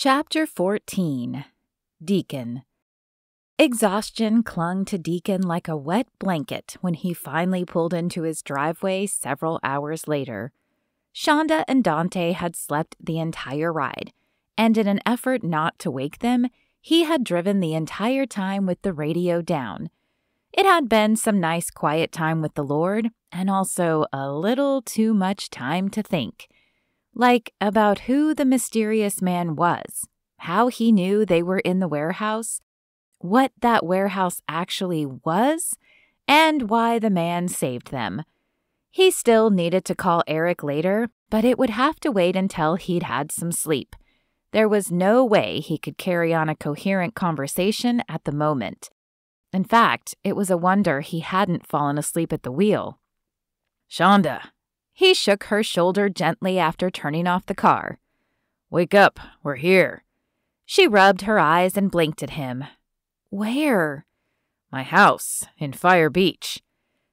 Chapter 14. Deacon. Exhaustion clung to Deacon like a wet blanket when he finally pulled into his driveway several hours later. Shonda and Dante had slept the entire ride, and in an effort not to wake them, he had driven the entire time with the radio down. It had been some nice quiet time with the Lord, and also a little too much time to think. Like about who the mysterious man was, how he knew they were in the warehouse, what that warehouse actually was, and why the man saved them. He still needed to call Eric later, but it would have to wait until he'd had some sleep. There was no way he could carry on a coherent conversation at the moment. In fact, it was a wonder he hadn't fallen asleep at the wheel. "Shonda." He shook her shoulder gently after turning off the car. "Wake up, we're here." She rubbed her eyes and blinked at him. "Where?" "My house, in Fire Beach."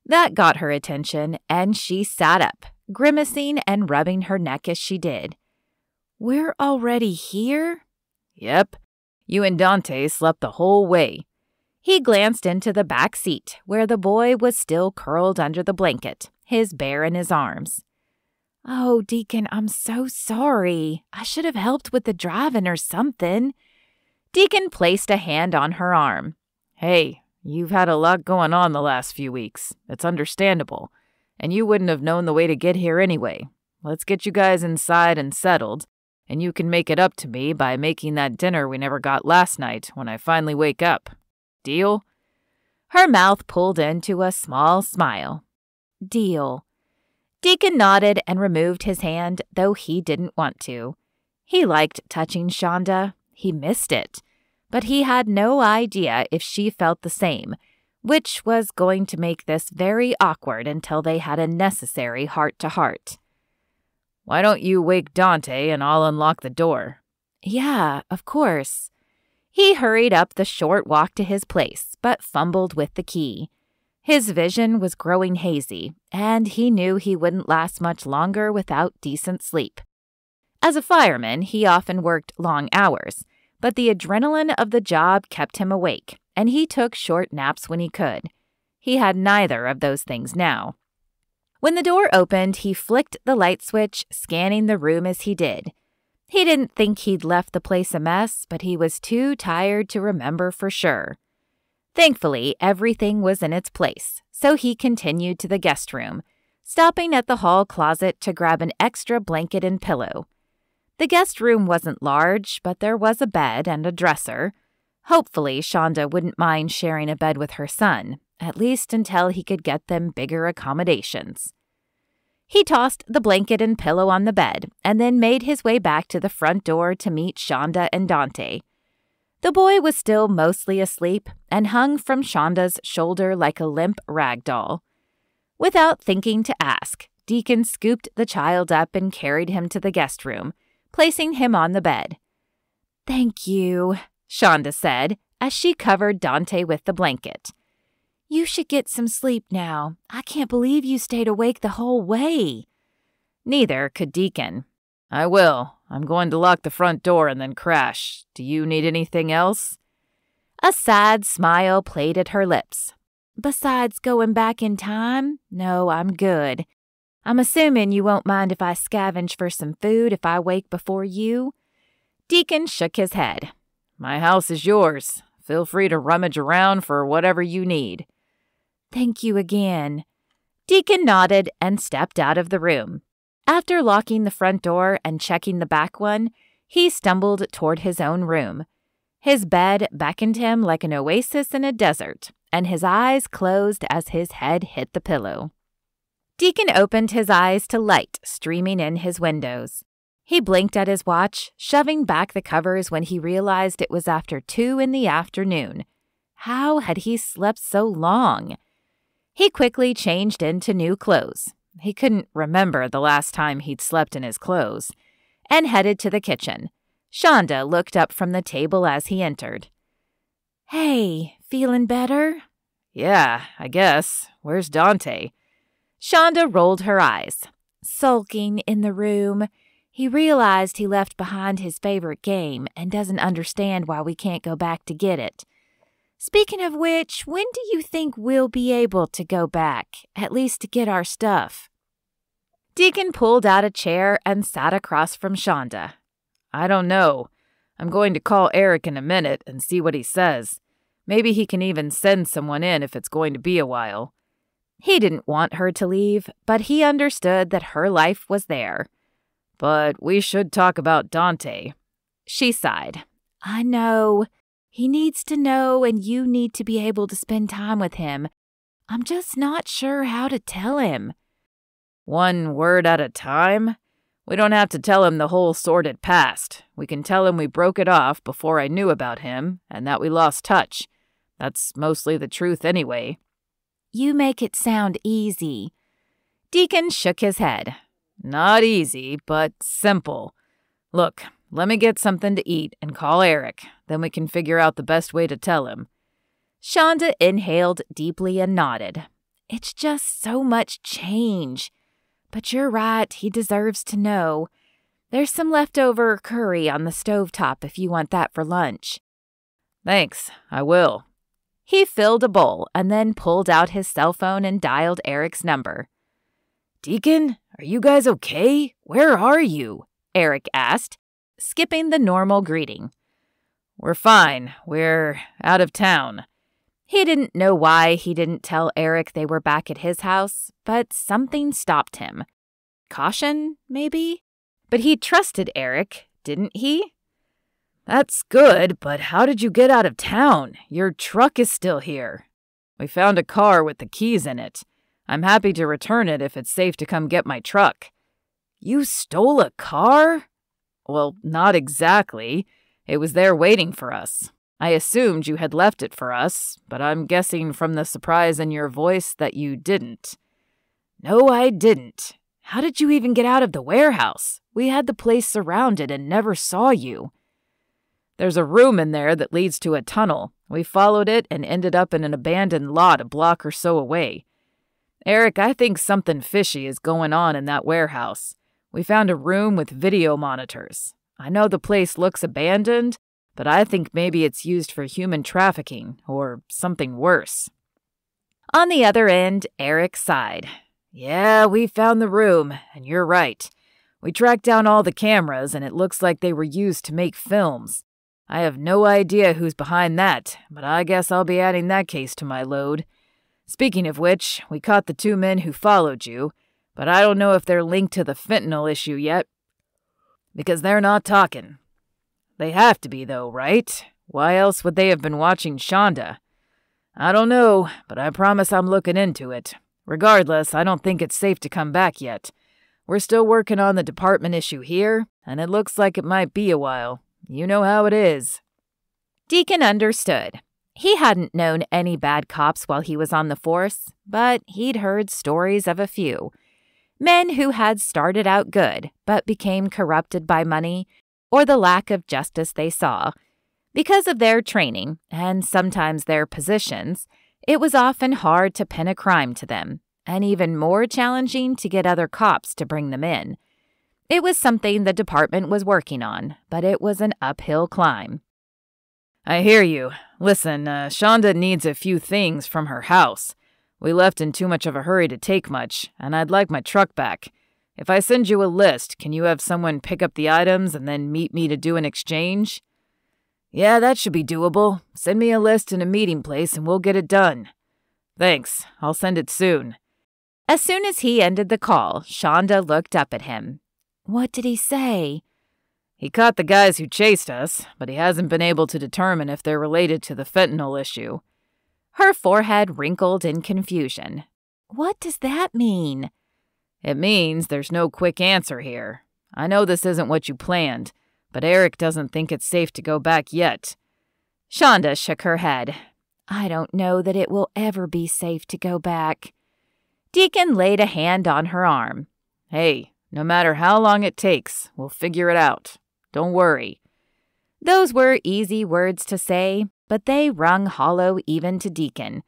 That got her attention, and she sat up, grimacing and rubbing her neck as she did. "We're already here?" "Yep. You and Dante slept the whole way." He glanced into the back seat, where the boy was still curled under the blanket, his bear in his arms. "Oh, Deacon, I'm so sorry. I should have helped with the driving or something." Deacon placed a hand on her arm. "Hey, you've had a lot going on the last few weeks. It's understandable. And you wouldn't have known the way to get here anyway. Let's get you guys inside and settled, and you can make it up to me by making that dinner we never got last night when I finally wake up. Deal?" Her mouth pulled into a small smile. "Deal." Deacon nodded and removed his hand, though he didn't want to. He liked touching Shonda. He missed it. But he had no idea if she felt the same, which was going to make this very awkward until they had a necessary heart-to-heart. "Why don't you wake Dante and I'll unlock the door?" "Yeah, of course." He hurried up the short walk to his place, but fumbled with the key. His vision was growing hazy, and he knew he wouldn't last much longer without decent sleep. As a fireman, he often worked long hours, but the adrenaline of the job kept him awake, and he took short naps when he could. He had neither of those things now. When the door opened, he flicked the light switch, scanning the room as he did. He didn't think he'd left the place a mess, but he was too tired to remember for sure. Thankfully, everything was in its place, so he continued to the guest room, stopping at the hall closet to grab an extra blanket and pillow. The guest room wasn't large, but there was a bed and a dresser. Hopefully, Shonda wouldn't mind sharing a bed with her son, at least until he could get them bigger accommodations. He tossed the blanket and pillow on the bed and then made his way back to the front door to meet Shonda and Dante. The boy was still mostly asleep and hung from Shonda's shoulder like a limp rag doll. Without thinking to ask, Deacon scooped the child up and carried him to the guest room, placing him on the bed. "Thank you," Shonda said as she covered Dante with the blanket. "You should get some sleep now. I can't believe you stayed awake the whole way." Neither could Deacon. "I will. I'm going to lock the front door and then crash. Do you need anything else?" A sad smile played at her lips. "Besides going back in time? No, I'm good. I'm assuming you won't mind if I scavenge for some food if I wake before you?" Deacon shook his head. "My house is yours. Feel free to rummage around for whatever you need." "Thank you again." Deacon nodded and stepped out of the room. After locking the front door and checking the back one, he stumbled toward his own room. His bed beckoned him like an oasis in a desert, and his eyes closed as his head hit the pillow. Deacon opened his eyes to light streaming in his windows. He blinked at his watch, shoving back the covers when he realized it was after 2 in the afternoon. How had he slept so long? He quickly changed into new clothes. He couldn't remember the last time he'd slept in his clothes, and headed to the kitchen. Shonda looked up from the table as he entered. "Hey, feeling better?" "Yeah, I guess. Where's Dante?" Shonda rolled her eyes. "Sulking in the room. He realized he left behind his favorite game and doesn't understand why we can't go back to get it. Speaking of which, when do you think we'll be able to go back, at least to get our stuff?" Deacon pulled out a chair and sat across from Shonda. "I don't know. I'm going to call Eric in a minute and see what he says. Maybe he can even send someone in if it's going to be a while." He didn't want her to leave, but he understood that her life was there. "But we should talk about Dante." She sighed. "I know. He needs to know, and you need to be able to spend time with him. I'm just not sure how to tell him." "One word at a time? We don't have to tell him the whole sordid past. We can tell him we broke it off before I knew about him, and that we lost touch. That's mostly the truth anyway." "You make it sound easy." Deacon shook his head. "Not easy, but simple. Look, let me get something to eat and call Eric. Then we can figure out the best way to tell him." Shonda inhaled deeply and nodded. "It's just so much change. But you're right, he deserves to know. There's some leftover curry on the stovetop if you want that for lunch." "Thanks, I will." He filled a bowl and then pulled out his cell phone and dialed Eric's number. "Deacon, are you guys okay? Where are you?" Eric asked, skipping the normal greeting. "We're fine. We're out of town." He didn't know why he didn't tell Eric they were back at his house, but something stopped him. Caution, maybe? But he trusted Eric, didn't he? "That's good, but how did you get out of town? Your truck is still here." "We found a car with the keys in it. I'm happy to return it if it's safe to come get my truck." "You stole a car?" "Well, not exactly. It was there waiting for us. I assumed you had left it for us, but I'm guessing from the surprise in your voice that you didn't." "No, I didn't. How did you even get out of the warehouse? We had the place surrounded and never saw you." "There's a room in there that leads to a tunnel. We followed it and ended up in an abandoned lot a block or so away. Eric, I think something fishy is going on in that warehouse. We found a room with video monitors. I know the place looks abandoned, but I think maybe it's used for human trafficking or something worse." On the other end, Eric sighed. "Yeah, we found the room, and you're right. We tracked down all the cameras, and it looks like they were used to make films. I have no idea who's behind that, but I guess I'll be adding that case to my load. Speaking of which, we caught the 2 men who followed you, but I don't know if they're linked to the fentanyl issue yet, because they're not talking. They have to be, though, right? Why else would they have been watching Shonda? I don't know, but I promise I'm looking into it. Regardless, I don't think it's safe to come back yet. We're still working on the department issue here, and it looks like it might be a while. You know how it is." Deacon understood. He hadn't known any bad cops while he was on the force, but he'd heard stories of a few. Men who had started out good, but became corrupted by money or the lack of justice they saw. Because of their training, and sometimes their positions, it was often hard to pin a crime to them, and even more challenging to get other cops to bring them in. It was something the department was working on, but it was an uphill climb. "I hear you. Listen, Shonda needs a few things from her house. We left in too much of a hurry to take much, and I'd like my truck back. If I send you a list, can you have someone pick up the items and then meet me to do an exchange?" "Yeah, that should be doable. Send me a list and a meeting place and we'll get it done." "Thanks. I'll send it soon." As soon as he ended the call, Shonda looked up at him. "What did he say?" "He caught the guys who chased us, but he hasn't been able to determine if they're related to the fentanyl issue." Her forehead wrinkled in confusion. "What does that mean?" "It means there's no quick answer here. I know this isn't what you planned, but Eric doesn't think it's safe to go back yet." Shonda shook her head. "I don't know that it will ever be safe to go back." Deacon laid a hand on her arm. "Hey, no matter how long it takes, we'll figure it out. Don't worry." Those were easy words to say, but they rung hollow even to Deacon.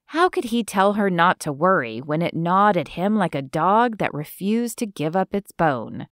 How could he tell her not to worry when it gnawed at him like a dog that refused to give up its bone?